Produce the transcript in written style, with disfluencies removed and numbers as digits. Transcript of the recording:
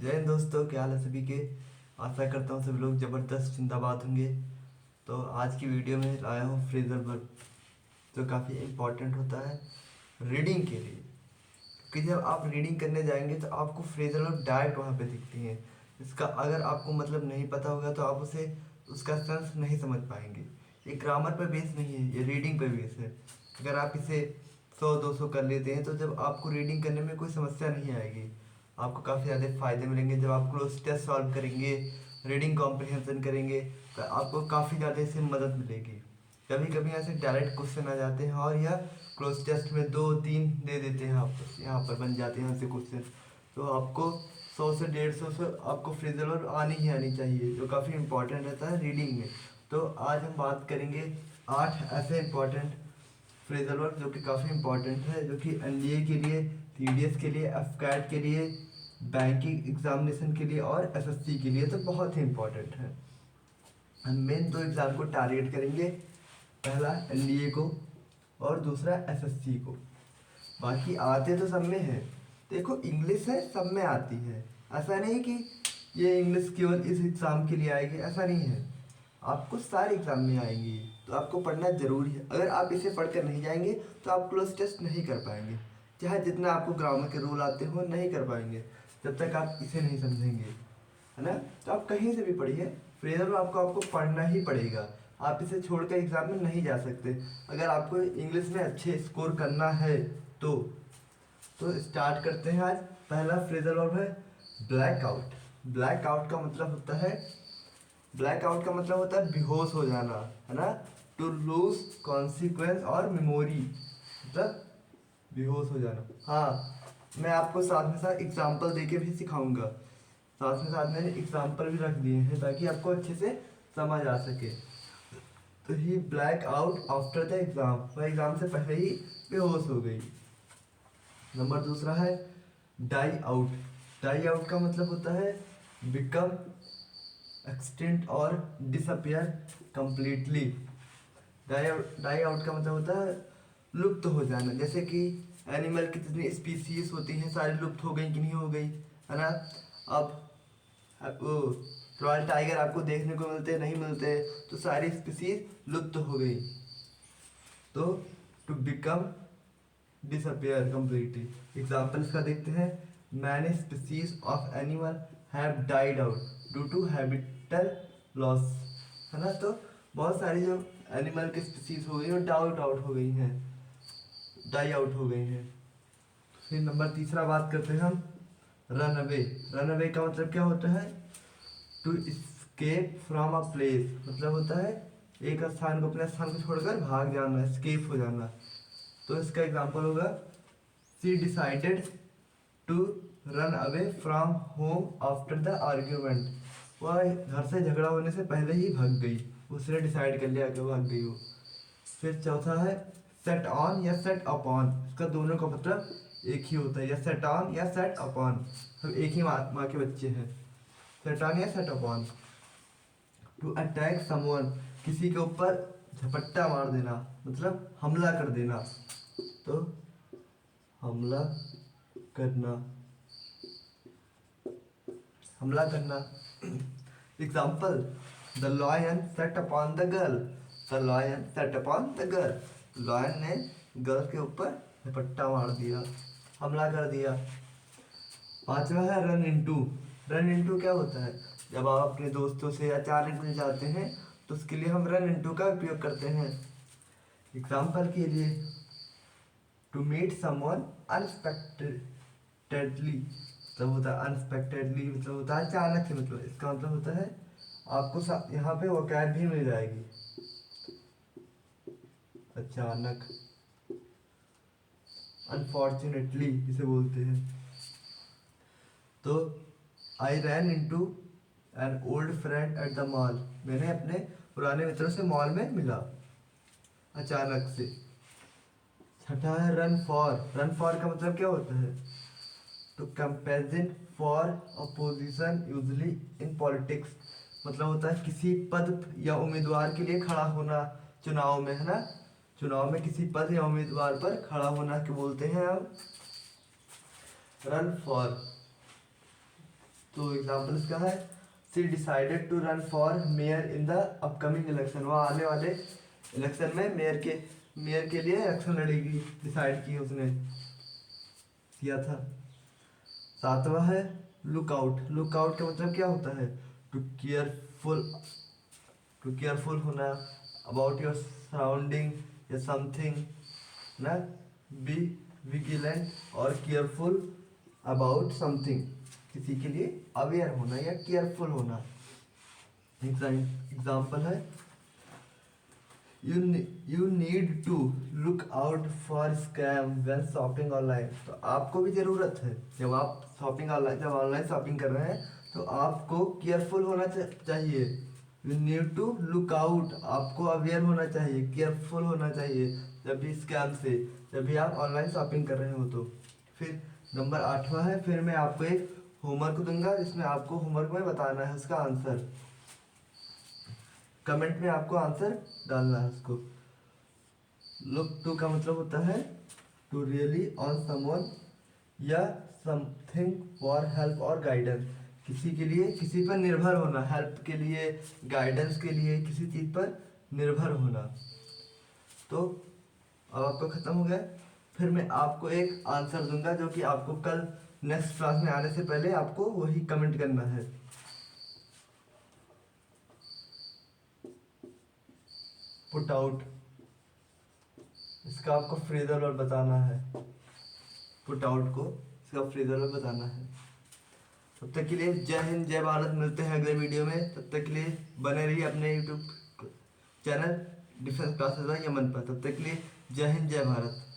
जय हिंद दोस्तों, क्या हाल है सभी के। आशा करता हूँ सभी लोग ज़बरदस्त जिंदाबाद होंगे। तो आज की वीडियो में लाया हूँ फ्रेजल वर्ब, जो काफ़ी इम्पोर्टेंट होता है रीडिंग के लिए। क्योंकि जब आप रीडिंग करने जाएंगे तो आपको फ्रेजल वर्ब डायरेक्ट वहाँ पे दिखती हैं। इसका अगर आपको मतलब नहीं पता होगा तो आप उसे उसका सेंस नहीं समझ पाएंगे। ये ग्रामर पे बेस नहीं है, ये रीडिंग पे बेस है। अगर आप इसे 100-200 कर लेते हैं तो जब आपको रीडिंग करने में कोई समस्या नहीं आएगी। आपको काफ़ी ज़्यादा फ़ायदे मिलेंगे जब आप क्लोज टेस्ट सॉल्व करेंगे, रीडिंग कॉम्प्रिहेंशन करेंगे, तो आपको काफ़ी ज़्यादा इससे मदद मिलेगी। कभी कभी ऐसे डायरेक्ट क्वेश्चन आ जाते हैं और यह क्लोज टेस्ट में 2-3 दे देते हैं, आपको यहाँ पर बन जाते हैं ऐसे क्वेश्चन। तो आपको 100 से 150 से आपको फ्रेजल वर्ब आनी ही आनी चाहिए, जो काफ़ी इंपॉर्टेंट रहता है रीडिंग में। तो आज हम बात करेंगे 8 ऐसे इंपॉर्टेंट फ्रेजल वर्ब जो कि काफ़ी इंपॉर्टेंट है, जो कि एनडीए के लिए, टीडीएस के लिए, एफकैट के लिए, बैंकिंग एग्जामिनेशन के लिए और एसएससी के लिए तो बहुत ही इंपॉर्टेंट है। हम मेन 2 एग्ज़ाम को टारगेट करेंगे, पहला एनडीए को और दूसरा एसएससी को। बाकी आते तो सब में है। देखो इंग्लिश है, सब में आती है। ऐसा नहीं कि ये इंग्लिश केवल इस एग्ज़ाम के लिए आएगी, ऐसा नहीं है। आपको सारे एग्ज़ाम में आएंगी, तो आपको पढ़ना ज़रूरी है। अगर आप इसे पढ़कर नहीं जाएंगे तो आप क्लोज टेस्ट नहीं कर पाएंगे। चाहे जितना आपको ग्रामर के रूल आते हो, नहीं कर पाएंगे जब तक आप इसे नहीं समझेंगे, है ना। तो आप कहीं से भी पढ़िए, फ्रेजल में आपको पढ़ना ही पड़ेगा। आप इसे छोड़कर एग्जाम में नहीं जा सकते। अगर आपको इंग्लिश में अच्छे स्कोर करना है तो स्टार्ट करते हैं। आज पहला फ्रेजल वर्ब है ब्लैक आउट। ब्लैक आउट का मतलब होता है, ब्लैक आउट का मतलब होता है बेहोश हो जाना, है ना। टू लूज कॉन्सिक्वेंस और मेमोरी, मतलब बेहोश हो जाना। हाँ, मैं आपको साथ में साथ एग्जाम्पल देके भी सिखाऊंगा। साथ में साथ मैंने एग्जाम्पल भी रख दिए हैं ताकि आपको अच्छे से समझ आ सके। तो he black out after the exam, वह एग्जाम से पहले ही बेहोश हो गई। नंबर दूसरा है डाई आउट। डाई आउट का मतलब होता है बिकम एक्सटिंक्ट और डिसअपियर कंप्लीटली। डाई आउट का मतलब होता है लुप्त हो जाना। जैसे कि एनिमल की जितनी स्पीसीज होती हैं सारी लुप्त हो गई कि नहीं हो गई, है ना। अब वो रॉयल टाइगर आपको देखने को मिलते नहीं मिलते, तो सारी स्पीसीज लुप्त हो गई। तो to become disappear completely. Example इसका देखते हैं। Many species of animal have died out due to habitat loss, है ना। तो बहुत सारी जो एनिमल की स्पीसीज हो गई वो डाउट आउट हो गई हैं, डाई आउट हो गई हैं। फिर नंबर तीसरा बात करते हैं हम रन अवे। रन अवे का मतलब क्या होता है? To escape from a place, मतलब होता है एक स्थान को, अपने स्थान को छोड़कर भाग जाना, escape हो जाना। तो इसका एग्जांपल होगा she decided to run away from home after the argument. वह घर से झगड़ा होने से पहले ही भाग गई, उसने डिसाइड कर लिया कि भाग गई वो। फिर चौथा है सेट ऑन या सेट अपॉन। इसका दोनों का मतलब एक ही होता है, या सेट ऑन या सेट अपॉन, सब एक ही माँ के बच्चे हैं। सेट ऑन या set upon. To attack someone, किसी के ऊपर झपट्टा मार देना, मतलब हमला कर देना। तो हमला करना, हमला करना। Example the lion set upon the girl. The lion set upon the girl. Lion ने गर्ल के ऊपर झपट्टा मार दिया, हमला कर दिया। पांचवा है रन इनटू। रन इनटू क्या होता है? जब आप अपने दोस्तों से अचानक मिल जाते हैं तो उसके लिए हम रन इनटू का उपयोग करते हैं। एग्जाम्पल के लिए टू मीट समवन अनएक्सपेक्टेडली, मतलब होता है अनएक्सपेक्टेडली, मतलब होता है अचानक से। मतलब इसका मतलब होता है आपको यहाँ पे वोकैब भी मिल जाएगी, अचानक, अनफॉर्चुनेटली इसे बोलते हैं। तो I ran into an old friend at the mall, मैंने अपने पुराने मित्रों से मॉल में मिला अचानक से। छठा है रन फॉर। रन फॉर का मतलब क्या होता है? To campaign for a position usually in politics, मतलब होता है किसी पद या उम्मीदवार के लिए खड़ा होना चुनाव में, है ना। चुनाव में किसी पद या उम्मीदवार पर खड़ा होना के बोलते हैं हम रन फॉर। तो एग्जाम्पल इसका है, she decided to run for mayor in the upcoming election. वह आने वाले इलेक्शन में मेयर के लिए इलेक्शन लड़ेगी, डिसाइड की उसने, किया था। सातवां है लुकआउट। लुकआउट का मतलब क्या होता है? टू केयरफुल, टू केयरफुल होना अबाउट योर सराउंडिंग या समथिंग ना, बी विजिलेंट और केयरफुल अबाउट समथिंग, किसी के लिए अवेयर होना या केयरफुल होना। एग्जाम्पल है, you need to look out for scam when shopping online. तो आपको भी ज़रूरत है, जब आप जब ऑनलाइन शॉपिंग कर रहे हैं तो आपको केयरफुल होना चाहिए। You need to look out, आपको अवेयर होना चाहिए, केयरफुल होना चाहिए जब भी स्कैम से, जब भी आप ऑनलाइन शॉपिंग कर रहे हो तो। फिर नंबर 8वां है, फिर मैं आपको एक होमवर्क दूंगा जिसमें आपको होमवर्क में बताना है उसका आंसर, कमेंट में आपको आंसर डालना है उसको। लुक टू का मतलब होता है टू रियली ऑन समवन या समथिंग फॉर हेल्प और गाइडेंस, किसी के लिए किसी पर निर्भर होना, हेल्प के लिए, गाइडेंस के लिए, किसी चीज़ पर निर्भर होना। तो अब आपका ख़त्म हो गया। फिर मैं आपको एक आंसर दूंगा जो कि आपको कल नेक्स्ट क्लास में आने से पहले आपको वही कमेंट करना है। पुट आउट, इसका आपको फ्रेजल वर्ब बताना है। पुट आउट को इसका फ्रेजल वर्ब बताना है। तब तक के लिए जय हिंद जय भारत, मिलते हैं अगले वीडियो में। तब तक के लिए बने रहिए अपने YouTube channel defence classes Yemen पर। तब तक के लिए जय हिंद जय भारत।